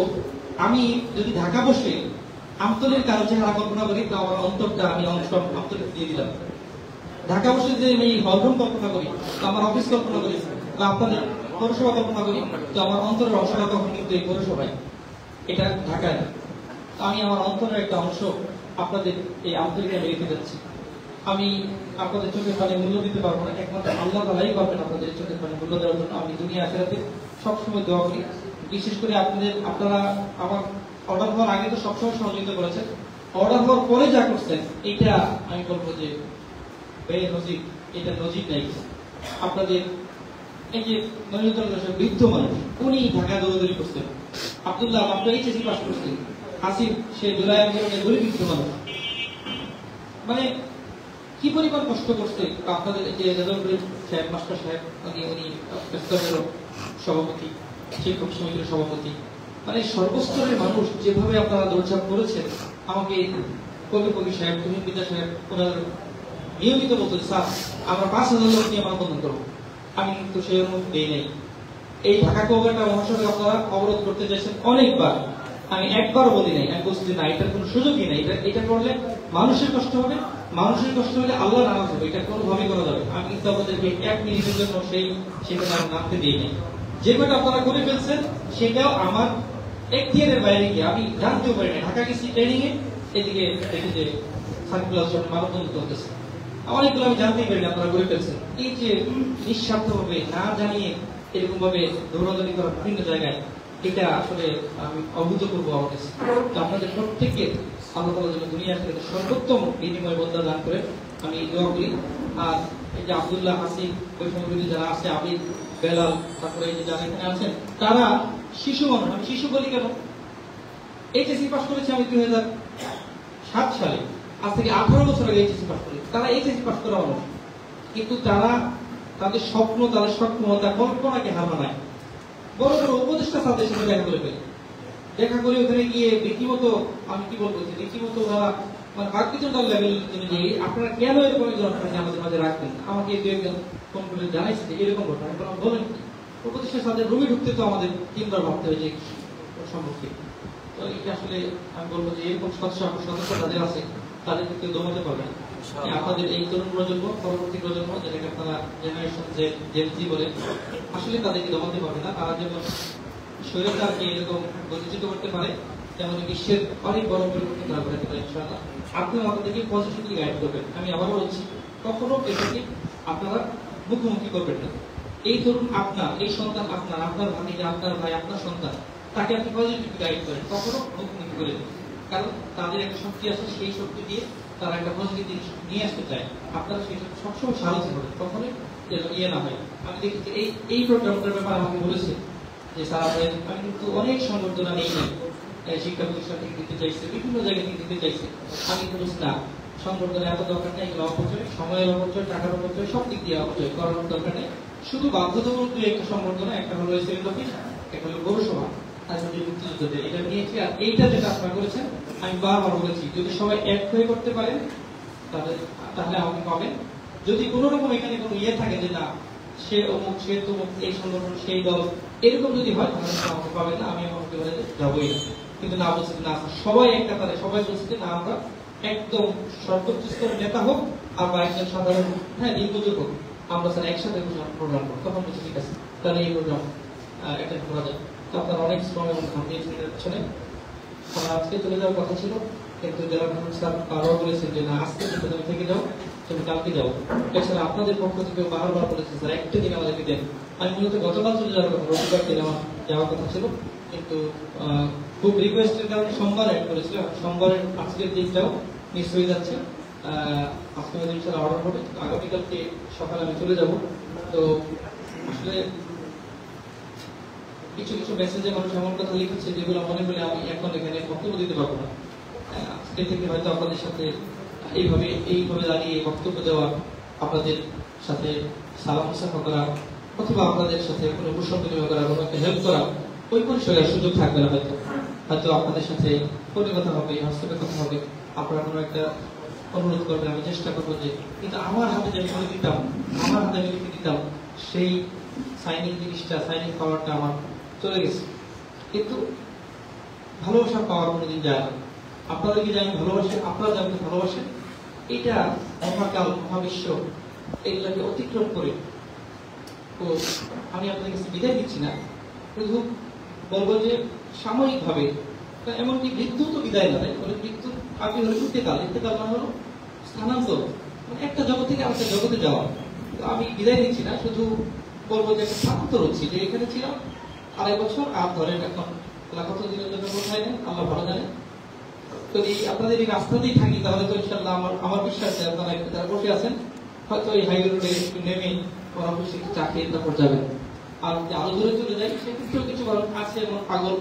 আমি যদি ঢাকা বসে আমতলীর কারো চেহারা কল্পনা করি, তো আমার অন্তরটা আমি অংশ আমতলী দিয়ে দিলাম। ঢাকা বসে যদি আমি হলরুম কল্পনা করি, তো আমার অফিস কল্পনা করি, বা আপনাদের পৌরসভা কল্পনা করি, তো আমার অন্তরের অংশটা তখন কিন্তু এই পৌরসভায়, এটা ঢাকায়। আমি আমার অন্তরের একটা অংশ আপনাদের এই আমতলীকে আমি রেখে যাচ্ছি। আমি আপনাদের চোখের পানি মূল্য দিতে পারবো না, একমাত্র আল্লাহ তাআলাই পারবেন আপনাদের চোখের পানি মূল্য দেওয়ার জন্য। আমি দুনিয়া আখিরাতে সবসময় দোয়া করি, বিশেষ করে আপনারা আমার অর্ডার হওয়ার আগে তো সবসময় সহযোগিতা করেছেন, অর্ডার হওয়ার পরে যা করছেন, এটা আমি বলবো যে নজির, এটা নজির নাই। আপনাদের এই যে বৃদ্ধ মানুষ, উনি ঢাকা দৌড়দৌড়ি করছেন, আব্দুল্লাহ আপনার এইচএসসি পাস করছেন, হাসিব সে জুলাই আন্দোলনের বৃদ্ধ মানুষ, মানে কি পরিমাণ কষ্ট করছে। আপনাদের যে রেজাউল সাহেব, মাস্টার সাহেব, উনি সভাপতি, শিক্ষক সমিতির সভাপতি, মানে সর্বস্তরের মানুষ যেভাবে আপনারা দৌড়ঝাঁপ করেছেন। আমাকে কবি সাহেব, তুহিন বিদ্যা সাহেব, ওনার নিয়মিত বলতো স্যার আমরা 5,000 লোক নিয়ে মানববন্ধন করবো। আমি কিন্তু সেই অনুমতি দিই নাই। এই ঢাকা কুয়াকাটা মহাসড়কে আপনারা অবরোধ করতে চাইছেন অনেকবার, আমি একবারও বলি নাই। আমি বলছি না, এটার কোনো সুযোগই নেই। এটা করলে মানুষের কষ্ট হবে, মানুষের কষ্ট হলে আল্লাহ নারাজ হবে, এটা কোনোভাবেই করা যাবে। আমি কিন্তু আপনাদেরকে 1 মিনিটের জন্য সেখানে আমি নামতে দিই নাই। যে কটা আপনারা করে ফেলছেন সেটাও আমার এখতিয়ারের বাইরে গিয়ে আমি জানতেও পারি না। ঢাকা গেছি ট্রেনিং এ, এদিকে দেখি যে সার্কুলার মানববন্ধন চলতেছে, অনেকগুলো আমি জানতেই পারি না আপনারা করে ফেলছেন। এই যে নিঃস্বার্থ ভাবে না জানিয়ে এরকম ভাবে দৌড়াদৌড়ি করা বিভিন্ন জায়গায়, এটা আসলে আমি অভূতপূর্ব আমার কাছে। তো আপনাদের প্রত্যেককে আল্লাহ তাআলা যেন দুনিয়া থেকে সর্বোত্তম বিনিময় বদলা দান করে আমি দোয়া করি। আর এই যে আব্দুল্লাহ, হাসিব, বৈষম্যবিরোধী যারা আছে, আবিদ, বেলাল, তারপরে এই যে যারা এখানে আছেন, তারা শিশু মানুষ। আমি শিশু বলি কেন, এইচএসসি পাস করেছি আমি 2007 সালে, আজ থেকে 18 বছর আগে এইচএসসি পাস করেছি। তারা এইচএসসি পাস করা মানুষ, কিন্তু তারা তাদের স্বপ্ন, তাদের সক্ষমতা, কল্পনাকে হার মানায়। বড় বড় উপদেষ্টা তাদের সাথে দেখা করে ওখানে গিয়ে রীতিমতো, আমি কি বলবো, রীতিমতো ওরা মানে বাকবিতণ্ডার লেভেল অনুযায়ী আপনারা কেন এরকম একজন আমাদের মাঝে রাখবেন। আমাকে একজন ফোন করে জানাইছে যে এরকম ঘটনা, এখন বলেন উপদেষ্টার সাথে রুমে ঢুকতে তো আমাদের 3বার ভাবতে হয় যে সম্মুখীন। তো এটা আসলে আমি বলবো যে এরকম সদস্য যাদের আছে তাদেরকে কেউ দমাতে পারবে না। আপনাদের এই তরুণ প্রজন্ম, পরবর্তী প্রজন্ম, যেটাকে আপনারা জেনারেশন জেনজি বলেন, আসলে তাদেরকে দমাতে পারবে না। তারা যেমন স্বৈরাচারকে এরকম প্রতিষ্ঠিত করতে পারে, তেমন বিশ্বের অনেক বড় পরিবর্তন তারা ঘটাতে পারে ইনশাআল্লাহ। আপনি আমাদেরকে পজিটিভলি গাইড করবেন। আমি আবারও বলছি, কখনো এটাকে আপনারা মুখোমুখি করবেন না। এই ধরুন আপনার এই সন্তান, আপনার ভাতিজা, আপনার ভাই, আপনার সন্তান, তাকে আপনি পজিটিভলি গাইড করেন, কখনো মুখোমুখি করে দেন। কারণ তাদের একটা শক্তি আছে, সেই শক্তি দিয়ে তারা একটা পজিটিভ জিনিস নিয়ে আসতে চায়। আপনারা সেই সবসময় সাহায্য করেন, কখনোই যেন ইয়ে না হয়। আমি দেখেছি এই প্রোগ্রামটার ব্যাপারে আমাকে বলেছে যে স্যার আমি কিন্তু অনেক সংবর্ধনা নেই নাই, শিক্ষা প্রতিষ্ঠান থেকে দিতে চাইছে, বিভিন্ন জায়গা থেকে দিতে চাইছে। আমি কিন্তু না, সংবর্ধনা এত দরকার নেই, এগুলো অপচয়, সময়ের অপচয়, টাকার অপচয়, সব দিক দিয়ে অপচয় করার দরকার নেই। শুধু বাধ্যতামূলক একটা সংবর্ধনা, একটা হলো এসএল অফিস, একটা হলো পৌরসভা, আর যদি মুক্তিযুদ্ধদের এটা নিয়েছি। আর এইটা যেটা আপনারা করেছেন, আমি বারবার বলেছি, যদি সবাই এক হয়ে করতে পারেন তাহলে আমাকে পাবেন। যদি কোনো রকম এখানে কোনো ইয়ে থাকে যে না সে অমুক, সে তমুক, এই সংগঠন, সেই দল, এরকম যদি হয় তাহলে আমাকে পাবেন না, আমি আমাকে বলে যাবোই না। কিন্তু না বলছি না, সবাই একটা তারা সবাই বলছে না, আমরা একদম সর্বোচ্চ স্তরের নেতা হোক আর একজন সাধারণ দিনমজুর হোক, আমরা স্যার একসাথে প্রোগ্রাম করবো। তখন বলছি ঠিক আছে, তাহলে এই প্রোগ্রাম একটা করা যায়। তো আপনারা অনেক শ্রম এবং ঘাম দিয়েছেন এর পেছনে। আমার আজকে চলে যাওয়ার কথা ছিল, কিন্তু জেলা প্রশাসক স্যার আরও বলেছেন যে না, আজকে তুমি থেকে যাও, তুমি কালকে যাও। এছাড়া আপনাদের পক্ষ থেকে বারবার বলেছেন স্যার একটা দিন আমাদেরকে দেন। আমি মূলত গতকাল চলে যাওয়ার কথা, রবিবার দিন আমার যাওয়ার কথা ছিল, কিন্তু খুব রিকোয়েস্টের কারণে সোমবার অ্যাড করেছিলাম। সোমবারের আজকের দিনটাও মিস হয়ে যাচ্ছে। আজকে হয়তো ইনশাআল্লাহ অর্ডার হবে, আগামীকালকে সকালে আমি চলে যাব। তো আসলে কিছু কিছু মেসেজে মানুষ এমন কথা লিখেছে যেগুলো মনে বলে আমি এখন এখানে বক্তব্য দিতে পারবো না। আজকে থেকে হয়তো আপনাদের সাথে এইভাবে দাঁড়িয়ে বক্তব্য দেওয়া, আপনাদের সাথে সালাম মুসাফা করা, অথবা আপনাদের সাথে কোনো কুশল বিনিময় করা, কোনো একটা হেল্প করা, ওই পরিসরে সুযোগ থাকবে না। হয়তো আপনাদের সাথে ফোনে কথা হবে, হোয়াটসঅ্যাপে কথা হবে, আপনারা কোনো একটা অনুরোধ করবেন, আমি চেষ্টা করবো যে, কিন্তু আমার হাতে যে করে দিতাম, আমার হাতে আমি লিখে দিতাম, সেই সাইনিং জিনিসটা, সাইনিং পাওয়ারটা আমার চলে গেছে। কিন্তু ভালোবাসা পাওয়ার কোনোদিন যায় না। আপনাদেরকে যে আমি ভালোবাসি, আপনারা যে আমাকে ভালোবাসেন, এটা মহাকাল, মহাবিশ্ব, এগুলোকে অতিক্রম করে। তো আমি আপনাদের কাছে বিদায় দিচ্ছি না, শুধু বলবো যে সাময়িকভাবে, এমনকি মৃত্যু তো বিদায় না, তাই মৃত্যু আগে হলো ইন্তেকাল, ইন্তেকাল মানে হলো স্থানান্তর, মানে একটা জগৎ থেকে আরেকটা জগতে যাওয়া। তো আমি বিদায় দিচ্ছি না, শুধু বলবো যে একটা স্থানান্তর হচ্ছি, যে এখানে ছিলাম 2.5 বছর, আর ধরেন এখন কত দিনের জন্য কোথায় নেন আল্লাহ ভালো জানেন। তো এই আপনাদের এই রাস্তাতেই থাকি, তাহলে তো ইনশাআল্লাহ আমার বিশ্বাস যে আপনারা যারা বসে আছেন হয়তো এই হাইওয়ে রোডে একটু নেমে ওরা বসে চা খেয়ে তারপর যাবেন। আর যদি আরো দূরে চলে যাই, সেক্ষেত্রেও কিছু মানুষ আছে এবং পাগল।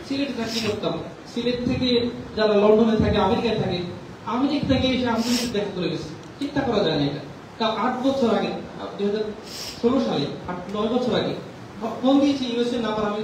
সিলেটে চাকরি করতাম, সিলেট থেকে যারা লন্ডনে থাকে, আমেরিকায় থাকে, আমেরিকা থেকে এসে আমি দেখা করে গেছি, চিন্তা করা যায় না এটা। কারণ 8 বছর আগে, 2016 সালে, 9 বছর আগে ফোন দিয়েছি ইউএসএ নাম্বার, আমি